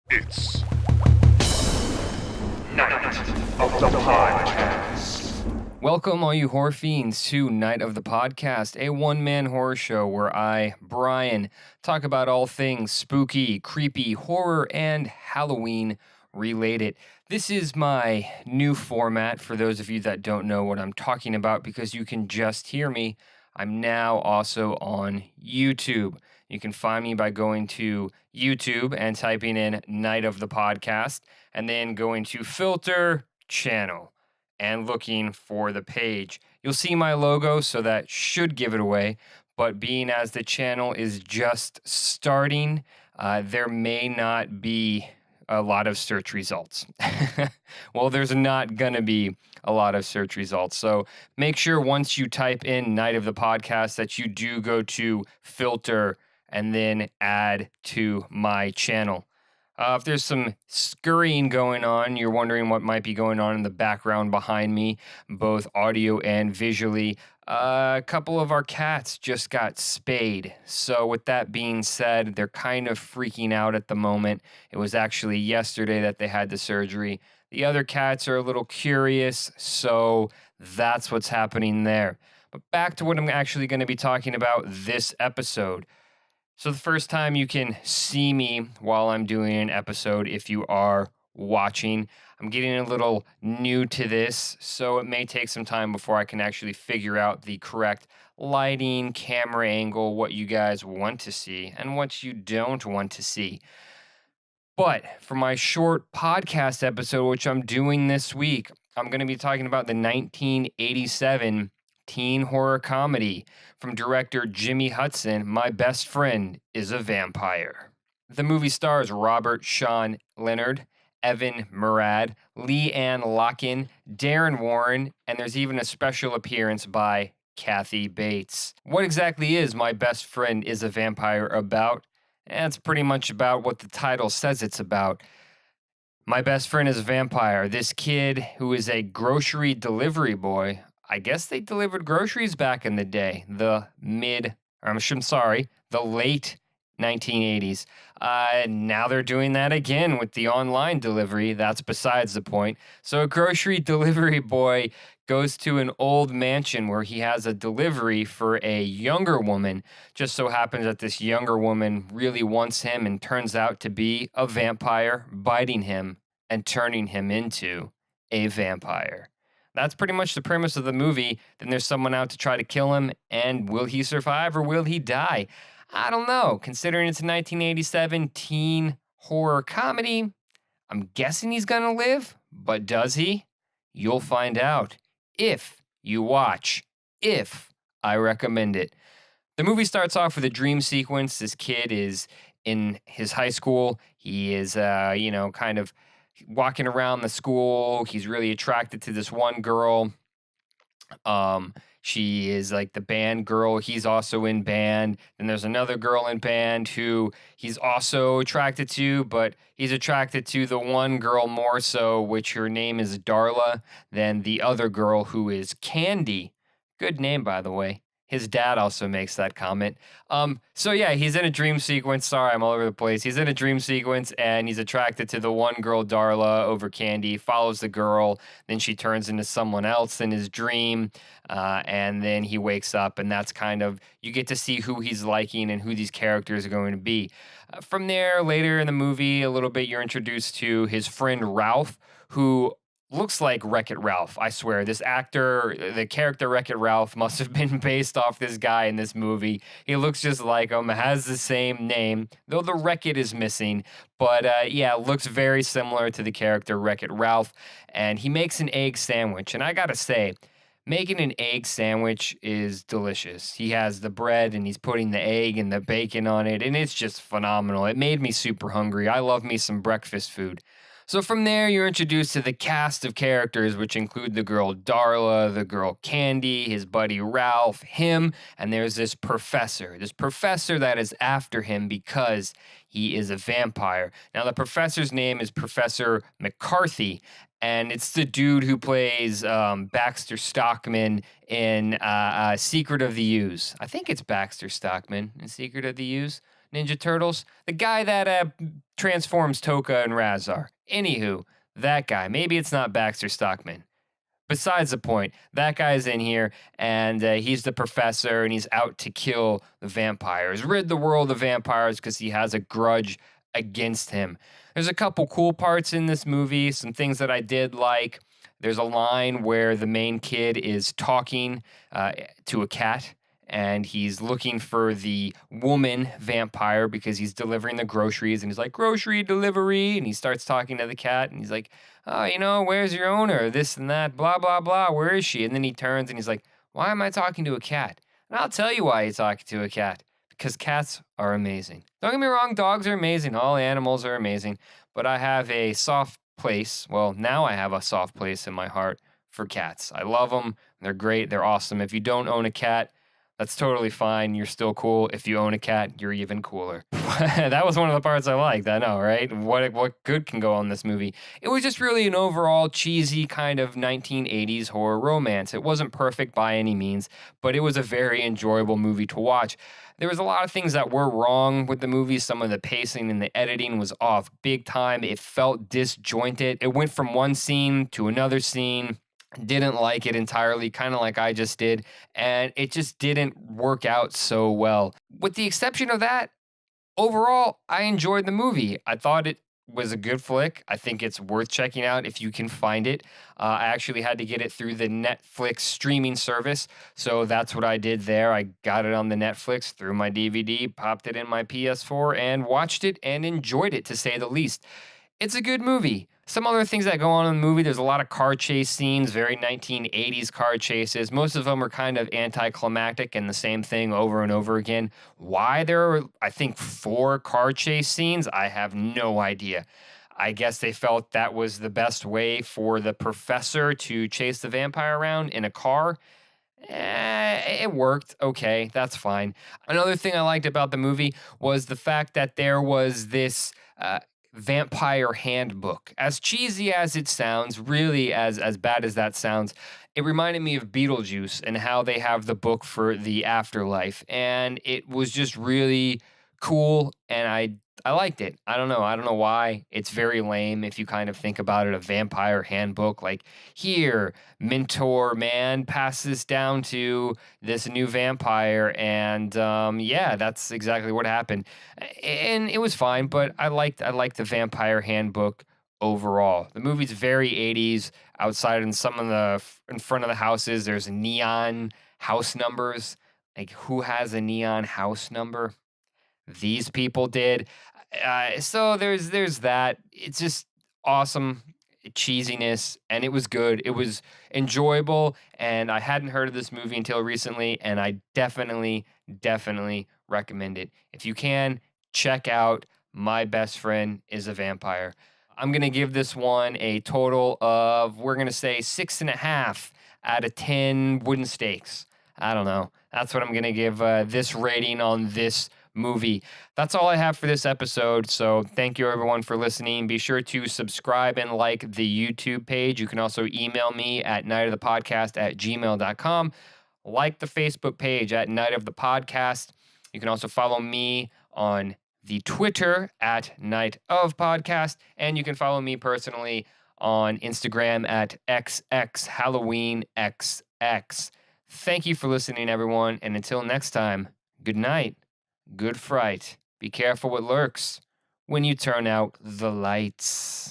It's Night of the Podcast. Welcome, all you horror fiends, to Night of the Podcast, a one-man horror show where I, Brian, talk about all things spooky, creepy, horror, and Halloween related. This is my new format for those of you that don't know what I'm talking about because you can just hear me. I'm now also on YouTube. You can find me by going to YouTube and typing in Night of the Podcast and then going to Filter Channel and looking for the page. You'll see my logo, so that should give it away. But being as the channel is just starting, there may not be a lot of search results. Well, there's not going to be a lot of search results. So make sure once you type in Night of the Podcast that you do go to filter and then add to my channel. If there's some scurrying going on, you're wondering what might be going on in the background behind me, both audio and visually. A couple of our cats just got spayed. So with that being said, they're kind of freaking out at the moment. It was actually yesterday that they had the surgery. The other cats are a little curious, so that's what's happening there. But back to what I'm actually going to be talking about this episode. So the first time you can see me while I'm doing an episode, if you are watching, I'm getting a little new to this, so it may take some time before I can actually figure out the correct lighting, camera angle, what you guys want to see, and what you don't want to see. But for my short podcast episode, which I'm doing this week, I'm going to be talking about the 1987 teen horror comedy from director Jimmy Hudson, My Best Friend is a Vampire. The movie stars Robert Sean Leonard, Evan Murad, Lee Ann Locken, Darren Warren, and there's even a special appearance by Kathy Bates. What exactly is My Best Friend is a Vampire about? It's pretty much about what the title says it's about. My best friend is a vampire. This kid who is a grocery delivery boy, I guess they delivered groceries back in the day, the late 1980s. Now they're doing that again with the online delivery. That's besides the point. So a grocery delivery boy goes to an old mansion where he has a delivery for a younger woman. Just so happens that this younger woman really wants him and turns out to be a vampire, biting him and turning him into a vampire. That's pretty much the premise of the movie. Then there's someone out to try to kill him, and will he survive or will he die? I don't know. Considering it's a 1987 teen horror comedy, I'm guessing he's gonna live, but does he? You'll find out if you watch, if I recommend it. The movie starts off with a dream sequence. This kid is in his high school. He is, kind of walking around the school. He's really attracted to this one girl. She is like the band girl. He's also in band. Then there's another girl in band who he's also attracted to, but he's attracted to the one girl more so, which her name is Darla, than the other girl who is Candy. Good name, by the way. His dad also makes that comment. So yeah, he's in a dream sequence. Sorry, I'm all over the place. He's in a dream sequence and he's attracted to the one girl, Darla, over Candy, follows the girl. Then she turns into someone else in his dream. And then he wakes up and that's kind of, you get to see who he's liking and who these characters are going to be. From there, later in the movie, a little bit, you're introduced to his friend Ralph, who looks like Wreck-It Ralph. I swear, this actor, the character Wreck-It Ralph, must have been based off this guy in this movie. He looks just like him, has the same name, though the Wreck-It is missing. But looks very similar to the character Wreck-It Ralph. And he makes an egg sandwich. And I gotta say, making an egg sandwich is delicious. He has the bread and he's putting the egg and the bacon on it, and it's just phenomenal. It made me super hungry. I love me some breakfast food. So from there, you're introduced to the cast of characters, which include the girl Darla, the girl Candy, his buddy Ralph, him, and there's this professor that is after him because he is a vampire. Now, the professor's name is Professor McCarthy, and it's the dude who plays Baxter Stockman in Secret of the Ooze. I think it's Baxter Stockman in Secret of the Ooze. Ninja Turtles? The guy that transforms Toka and Razar. Anywho, that guy. Maybe it's not Baxter Stockman. Besides the point, that guy's in here, and he's the professor, and he's out to kill the vampires, rid the world of vampires because he has a grudge against him. There's a couple cool parts in this movie, some things that I did like. There's a line where the main kid is talking to a cat, and he's looking for the woman vampire because he's delivering the groceries, and he's like, grocery delivery, and he starts talking to the cat, and he's like, oh, where's your owner? This and that, blah, blah, blah. Where is she? And then he turns and he's like, why am I talking to a cat? And I'll tell you why he's talking to a cat. Because cats are amazing. Don't get me wrong, dogs are amazing. All animals are amazing. But I have a soft place. Well, now I have a soft place in my heart for cats. I love them. They're great. They're awesome. If you don't own a cat, that's totally fine. You're still cool. If you own a cat, you're even cooler. That was one of the parts I liked. I know, right? What good can go on this movie? It was just really an overall cheesy kind of 1980s horror romance. It wasn't perfect by any means, but it was a very enjoyable movie to watch. There was a lot of things that were wrong with the movie. Some of the pacing and the editing was off big time. It felt disjointed. It went from one scene to another scene. Didn't like it entirely, kind of like I just did, and it just didn't work out so well. With the exception of that, overall, I enjoyed the movie. I thought it was a good flick. I think it's worth checking out if you can find it. I actually had to get it through the Netflix streaming service, so that's what I did there. I got it on the Netflix, threw my DVD, popped it in my PS4, and watched it and enjoyed it, to say the least. It's a good movie. Some other things that go on in the movie, there's a lot of car chase scenes, very 1980s car chases. Most of them are kind of anticlimactic and the same thing over and over again. Why there are, I think, 4 car chase scenes, I have no idea. I guess they felt that was the best way for the professor to chase the vampire around in a car. It worked. Okay, that's fine. Another thing I liked about the movie was the fact that there was this vampire handbook. As cheesy as it sounds, really as bad as that sounds, it reminded me of Beetlejuice and how they have the book for the afterlife. And it was just really cool, and I liked it. I don't know why. It's very lame if you kind of think about it, a vampire handbook. Like, here, mentor man, pass this down to this new vampire. And yeah, that's exactly what happened. And it was fine, but I liked the vampire handbook overall. The movie's very 80s. Outside in some of in front of the houses, there's neon house numbers. Like, who has a neon house number? These people did. So there's that. It's just awesome cheesiness, and it was good. It was enjoyable, and I hadn't heard of this movie until recently, and I definitely recommend it. If you can, check out My Best Friend is a Vampire. I'm gonna give this one a total of, we're gonna say, 6.5 out of 10 wooden stakes. I don't know. That's what I'm gonna give this rating on this movie. That's all I have for this episode. So thank you everyone for listening. Be sure to subscribe and like the YouTube page. You can also email me at nightofthepodcast@gmail.com. Like the Facebook page at Night of the Podcast. You can also follow me on the Twitter at Night of Podcast. And you can follow me personally on Instagram at XXHalloweenXX. Thank you for listening, everyone. And until next time, good night. Good fright. Be careful what lurks when you turn out the lights.